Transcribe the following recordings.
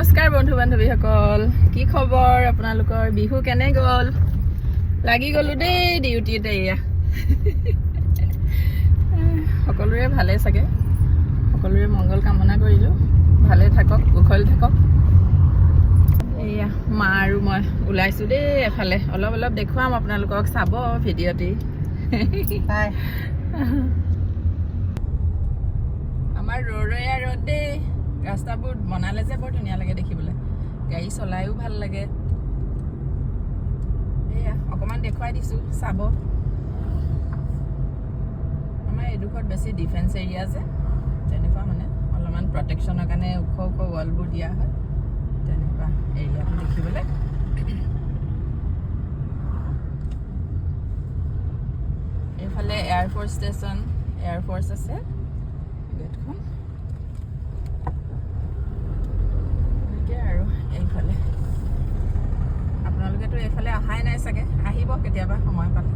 নমস্কাৰ বন্ধু বান্ধৱীসকল, কি খবৰ আপোনালোকৰ? বিহু কেনে গ'ল? লাগি গ'লো দেই ডিউটিতে। এয়া সকলোৰে ভালে চাগে, সকলোৰে মংগল কামনা কৰিলোঁ। ভালে থাকক, কুশলে থাকক। এয়া মা আৰু মই ওলাইছোঁ দেই এফালে। অলপ অলপ দেখুৱাম আপোনালোকক, চাব ভিডিঅ'টি। আমাৰ ৰ'ৰৈয়া ৰ'দ দেই। ৰাস্তাবোৰ বনালে যে বৰ ধুনীয়া লাগে দেখিবলৈ, গাড়ী চলায়ো ভাল লাগে। এয়া অকণমান দেখুৱাই দিছোঁ, চাব। আমাৰ এইডোখৰত বেছি ডিফেন্স এৰিয়া যে, তেনেকুৱা মানে অলপমান প্ৰটেকশ্যনৰ কাৰণে ওখ ওখ ৱালবোৰ দিয়া হয়, তেনেকুৱা এৰিয়াটো দেখিবলৈ। এইফালে এয়াৰফ'ৰ্চ ষ্টেচন, এয়াৰফ'ৰ্চ আছে গেটখন। আৰু এইফালে আপোনালোকেতো এইফালে অহাই নাই চাগে, আহিব কেতিয়াবা সময় পালে।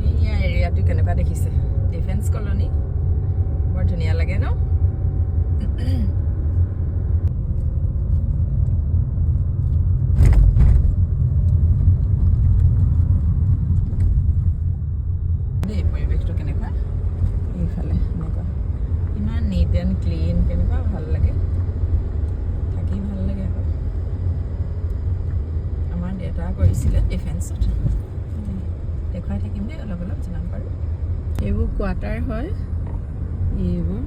এইয়া এৰিয়াটো কেনেকুৱা দেখিছে, ডিফেন্স কলনী, বৰ ধুনীয়া লাগে ন? দেই পৰিৱেশটো কেনেকুৱা এইফালে, এনেকুৱা ইমান নিট এণ্ড ক্লিন, কেনেকুৱা ভাল লাগে, থাকি ভাল লাগে। আকৌ আমাৰ দেউতা কৰিছিলে ডিফেন্সত, দেখুৱাই থাকিম দেই অলপ অলপ যিমান পাৰোঁ। এইবোৰ কোৱাৰ্টাৰ হয়, এইবোৰ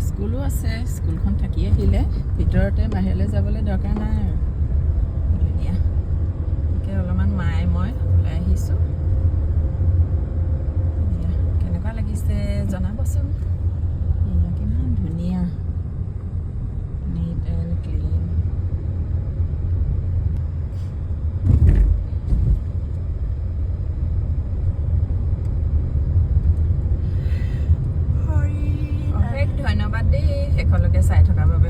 স্কুলো আছে। স্কুলখন থাকি আহিলে ভিতৰতে, বাহিৰলৈ যাবলৈ দৰকাৰ নাই আৰু। ধুনীয়া তাকে অলপমান মায়ে মই ওলাই আহিছোঁ। কেনেকুৱা লাগিছে জনাবচোন। এয়া কিমান ধুনীয়া, নিট এণ্ড ক্লিন। অশেষ ধন্যবাদ দেই শেষলৈকে চাই থকাৰ বাবে।